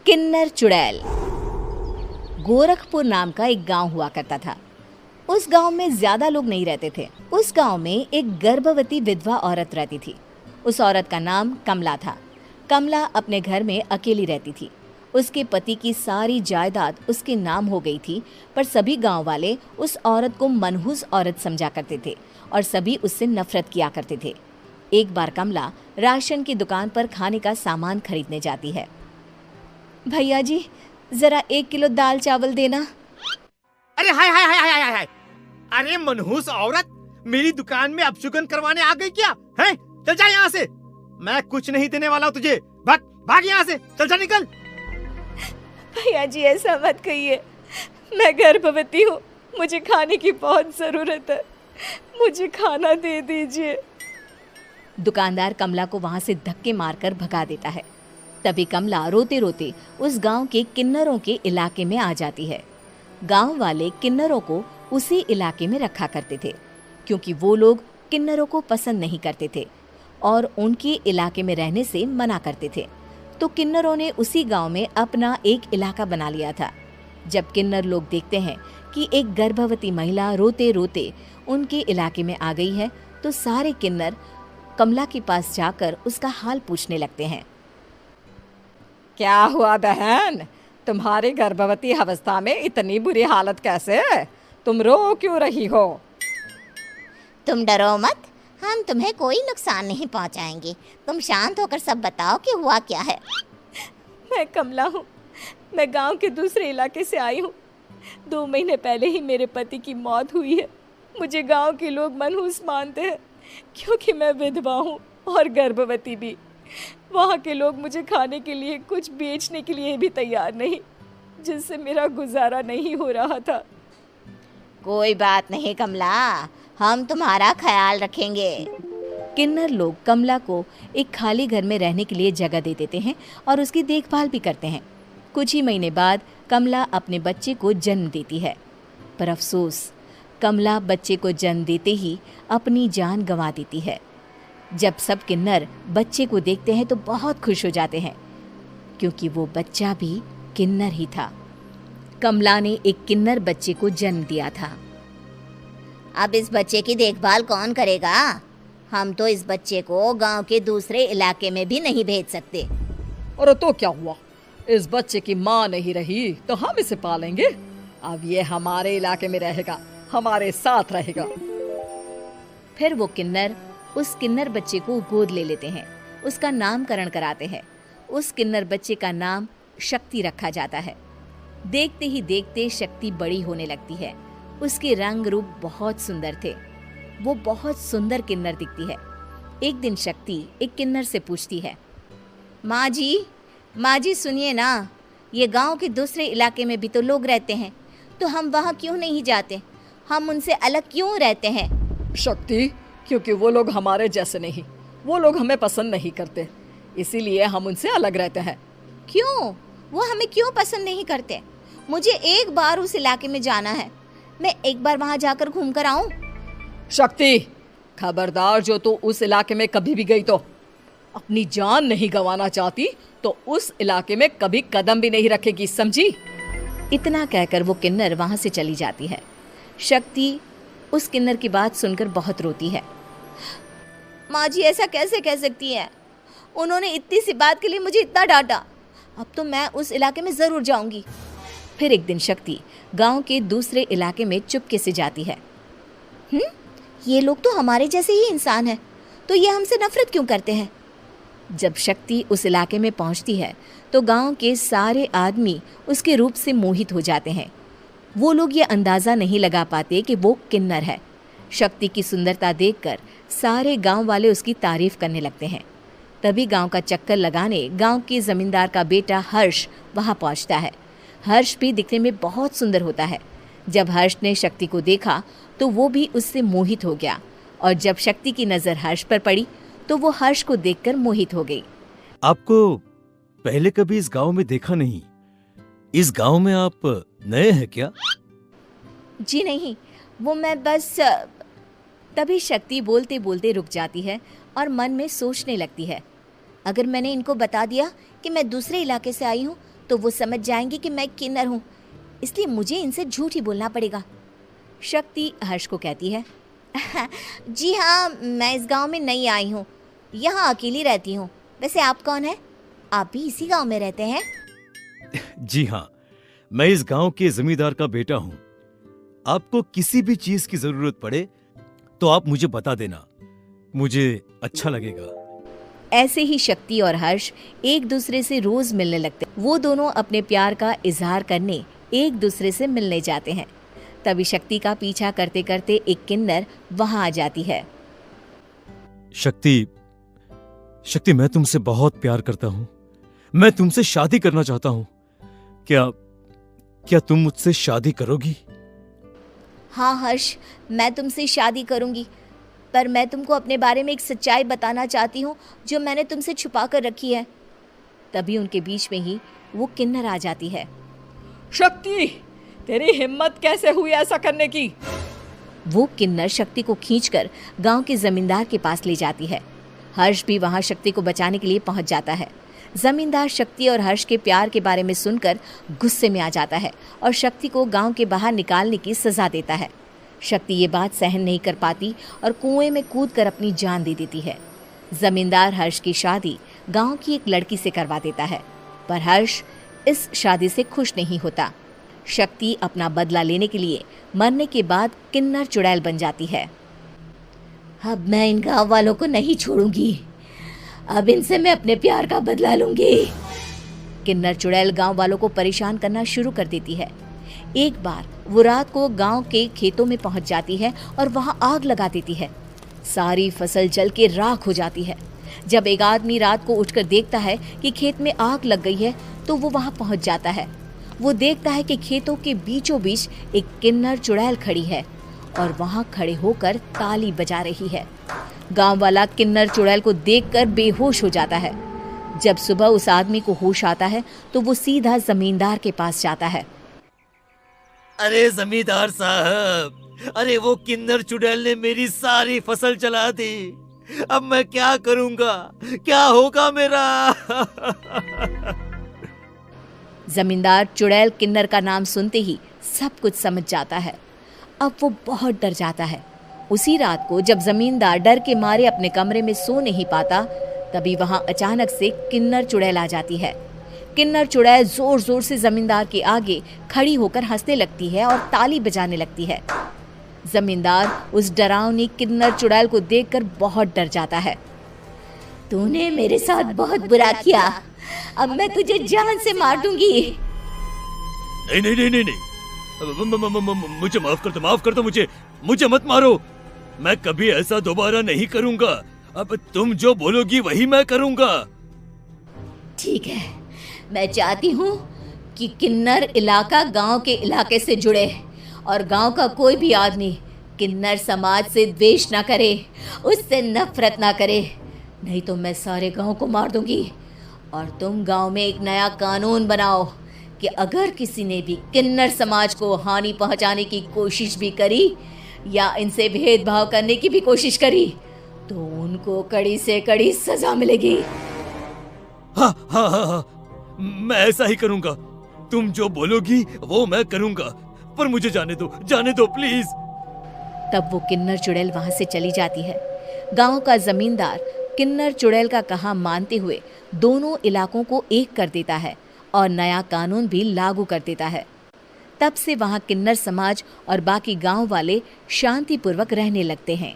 किन्नर चुड़ैल। गोरखपुर नाम का एक गांव हुआ करता था। उस गांव में ज्यादा लोग नहीं रहते थे। उस गांव में एक गर्भवती विधवा औरत रहती थी। उस औरत का नाम कमला था। कमला अपने घर में अकेली रहती थी। उसके पति की सारी जायदाद उसके नाम हो गई थी, पर सभी गांव वाले उस औरत को मनहूस औरत समझा करते थे और सभी उससे नफरत किया करते थे। एक बार कमला राशन की दुकान पर खाने का सामान खरीदने जाती है। भैया जी, जरा 1 किलो दाल चावल देना। अरे हाय हाय हाय हाय हाय हाय! अरे मनहूस औरत, मेरी दुकान में अपशुगन करवाने आ गई क्या? हैं? चल जा यहाँ से। मैं कुछ नहीं देने वाला हूँ तुझे। भाग भाग यहाँ से, चल जा निकल। भैया जी, ऐसा मत कहिए। मैं गर्भवती हूँ, मुझे खाने की बहुत जरूरत है। मुझे खाना दे दीजिए। दुकानदार कमला को वहां से धक्के मारकर भगा देता है। तभी कमला रोते रोते उस गांव के किन्नरों के इलाके में आ जाती है। गांव वाले किन्नरों को उसी इलाके में रखा करते थे, क्योंकि वो लोग किन्नरों को पसंद नहीं करते थे और उनके इलाके में रहने से मना करते थे। तो किन्नरों ने उसी गांव में अपना एक इलाका बना लिया था। जब किन्नर लोग देखते हैं कि एक गर्भवती महिला रोते रोते उनके इलाके में आ गई है, तो सारे किन्नर कमला के पास जाकर उसका हाल पूछने लगते हैं। क्या हुआ बहन, तुम्हारी गर्भवती अवस्था में इतनी बुरी हालत कैसे? तुम रो क्यों रही हो? तुम डरो मत, हम तुम्हें कोई नुकसान नहीं पहुंचाएंगे। तुम शांत होकर सब बताओ कि हुआ क्या है। मैं कमला हूँ। मैं गांव के दूसरे इलाके से आई हूँ। 2 महीने पहले ही मेरे पति की मौत हुई है। मुझे गांव के लोग मनहूस मानते हैं, क्योंकि मैं विधवा हूँ और गर्भवती भी। वहाँ के लोग मुझे खाने के लिए कुछ बेचने के लिए भी तैयार नहीं, जिससे मेरा गुजारा नहीं हो रहा था। कोई बात नहीं कमला, हम तुम्हारा ख्याल रखेंगे। किन्नर लोग कमला को एक खाली घर में रहने के लिए जगह दे देते हैं और उसकी देखभाल भी करते हैं। कुछ ही महीने बाद कमला अपने बच्चे को जन्म देती है, पर अफसोस, कमला बच्चे को जन्म देते ही अपनी जान गंवा देती है। जब सब किन्नर बच्चे को देखते हैं तो बहुत खुश हो जाते हैं, क्योंकि वो बच्चा भी किन्नर ही था। कमला ने एक किन्नर बच्चे को जन्म दिया था। अब इस बच्चे की देखभाल कौन करेगा? हम तो इस बच्चे को गांव के दूसरे इलाके में भी नहीं भेज सकते। और तो क्या हुआ, इस बच्चे की माँ नहीं रही तो हम इसे पालेंगे। अब ये हमारे इलाके में रहेगा, हमारे साथ रहेगा। फिर वो किन्नर उस किन्नर बच्चे को गोद ले लेते हैं, उसका नामकरण कराते हैं। उस किन्नर बच्चे का नाम शक्ति रखा जाता है। देखते ही देखते शक्ति बड़ी होने लगती है। उसके रंग रूप बहुत सुंदर थे। वो बहुत सुंदर किन्नर दिखती है। एक दिन शक्ति एक किन्नर से पूछती है, माँ जी सुनिए ना, ये गांव के दूसरे इलाके में भी तो लोग रहते हैं, तो हम वहाँ क्यों नहीं जाते? हम उनसे अलग क्यों रहते हैं? शक्ति, क्योंकि वो लोग हमारे जैसे नहीं, वो लोग हमें पसंद नहीं करते, इसीलिए हम उनसे अलग रहते हैं। क्यों? वो हमें क्यों पसंद नहीं करते? मुझे एक बार उस इलाके में जाना है। मैं एक बार वहाँ जाकर घूम कर आऊँ। शक्ति, खबरदार, जो तू उस इलाके में कभी भी गई तो अपनी जान नहीं गंवाना चाहती तो उस इलाके में कभी कदम भी नहीं रखेगी, समझी? इतना कहकर वो किन्नर वहाँ से चली जाती है। शक्ति उस किन्नर की बात सुनकर बहुत रोती है। माँ जी, ऐसा कैसे कह सकती हैं? उन्होंने इतनी सी बात के लिए मुझे इतना डांटा। अब तो मैं उस इलाके में ज़रूर जाऊंगी। फिर एक दिन शक्ति गांव के दूसरे इलाके में चुपके से जाती है। ये लोग तो हमारे जैसे ही इंसान हैं, तो ये हमसे नफरत क्यों करते हैं? जब शक्ति उस इलाके में पहुंचती है तो गांव के सारे आदमी उसके रूप से मोहित हो जाते हैं। वो लोग ये अंदाज़ा नहीं लगा पाते कि वो किन्नर है। शक्ति की सुंदरता देखकर सारे गांव वाले उसकी तारीफ करने लगते हैं। तभी गांव का चक्कर लगाने गांव के जमींदार का बेटा हर्ष वहां पहुंचता है। हर्ष भी दिखने में बहुत सुंदर होता है। जब हर्ष ने शक्ति को देखा तो वो भी उससे मोहित हो गया, और जब शक्ति की नज़र हर्ष पर पड़ी तो वो हर्ष को देखकर मोहित हो गई। आपको पहले कभी इस गांव में देखा नहीं। इस गांव में आप नए हैं क्या? जी नहीं, वो मैं बस। तभी शक्ति बोलते बोलते रुक जाती है और मन में सोचने लगती है, अगर मैंने इनको बता दिया कि मैं दूसरे इलाके से आई हूँ तो वो समझ जाएंगे कि मैं किन्नर हूँ, इसलिए मुझे इनसे झूठ ही बोलना पड़ेगा। शक्ति हर्ष को कहती है, जी हाँ, मैं इस गांव में नई आई हूँ, यहाँ अकेली रहती हूँ। वैसे आप कौन है? आप भी इसी गांव में रहते हैं? जी हाँ, मैं इस गांव के जमींदार का बेटा हूँ। आपको किसी भी चीज की जरूरत पड़े तो आप मुझे बता देना, मुझे अच्छा लगेगा। ऐसे ही शक्ति और हर्ष एक दूसरे से रोज मिलने लगते। वो दोनों अपने प्यार का इजहार करने एक दूसरे से मिलने जाते हैं। तभी शक्ति का पीछा करते करते एक किन्नर वहां आ जाती है। शक्ति, शक्ति, मैं तुमसे बहुत प्यार करता हूँ। मैं तुमसे शादी करना चाहता हूँ। क्या तुम मुझसे शादी करोगी? हाँ हर्ष, मैं तुमसे शादी करूँगी, पर मैं तुमको अपने बारे में एक सच्चाई बताना चाहती हूँ जो मैंने तुमसे छुपा कर रखी है। तभी उनके बीच में ही वो किन्नर आ जाती है। शक्ति, तेरी हिम्मत कैसे हुई ऐसा करने की? वो किन्नर शक्ति को खींचकर गांव के जमींदार के पास ले जाती है। हर्ष भी वहां शक्ति को बचाने के लिए पहुंच जाता है। जमींदार शक्ति और हर्ष के प्यार के बारे में सुनकर गुस्से में आ जाता है और शक्ति को गांव के बाहर निकालने की सजा देता है। शक्ति ये बात सहन नहीं कर पाती और कुएं में कूदकर अपनी जान दे देती है। जमींदार हर्ष की शादी गांव की एक लड़की से करवा देता है, पर हर्ष इस शादी से खुश नहीं होता। शक्ति अपना बदला लेने के लिए मरने के बाद किन्नर चुड़ैल बन जाती है। अब मैं इन गाँव वालों को नहीं छोड़ूंगी, अब इनसे मैं अपने प्यार का बदला लूंगी। किन्नर चुड़ैल गांव वालों को परेशान करना शुरू कर देती है। एक बार वो रात को गांव के खेतों में पहुंच जाती है और वहां आग लगा देती है। सारी फसल जल के राख हो जाती है। जब एक आदमी रात को उठकर देखता है कि खेत में आग लग गई है तो वो वहां पहुंच जाता है। वो देखता है कि खेतों के बीचों बीच एक किन्नर चुड़ैल खड़ी है और वहां खड़े होकर ताली बजा रही है। गांव वाला किन्नर चुड़ैल को देखकर बेहोश हो जाता है। जब सुबह उस आदमी को होश आता है तो वो सीधा जमींदार के पास जाता है। अरे जमींदार साहब, अरे वो किन्नर चुड़ैल ने मेरी सारी फसल जला दी। अब मैं क्या करूंगा? क्या होगा मेरा? जमींदार चुड़ैल किन्नर का नाम सुनते ही सब कुछ समझ जाता है। अब वो बहुत डर जाता है। उसी रात को जब जमींदार डर के मारे अपने कमरे में सो नहीं पाता, तभी वहां अचानक से किन्नर चुड़ैल आ जाती है। किन्नर चुड़ैल जोर जोर से जमींदार के आगे खड़ी होकर हंसने लगती है और ताली बजाने लगती है। जमींदार उस डरावनी किन्नर चुड़ैल को देखकर बहुत डर जाता है। तूने मेरे साथ बहुत बुरा किया, अब मैं तुझे जान से मार दूंगी। नहीं नहीं नहीं नहीं, नहीं। मुझे माफ कर दो, मुझे मत मारो। मैं कभी ऐसा दोबारा नहीं करूंगा। अब तुम जो बोलोगी वही मैं करूंगा। ठीक है, मैं चाहती हूँ कि किन्नर इलाका गांव के इलाके से जुड़े और गांव का कोई भी आदमी किन्नर समाज से द्वेष ना करे, उससे नफरत ना करे, नहीं तो मैं सारे गांव को मार दूंगी। और तुम गांव में एक नया कानून बनाओ कि अगर किसी ने भी किन्नर समाज को हानि पहुंचाने की कोशिश भी करी या इनसे भेदभाव करने की भी कोशिश करी तो उनको कड़ी से कड़ी सजा मिलेगी। हाँ हाँ हाँ हाँ, मैं ऐसा ही करूंगा। तुम जो बोलोगी वो मैं करूंगा, पर मुझे जाने दो प्लीज। तब वो किन्नर चुड़ैल वहां से चली जाती है। गांव का जमींदार किन्नर चुड़ैल का कहा मानते हुए दोनों इलाकों को एक कर देता है और नया कानून भी लागू कर देता है। तब से वहां किन्नर समाज और बाकी गांव वाले शांतिपूर्वक रहने लगते हैं।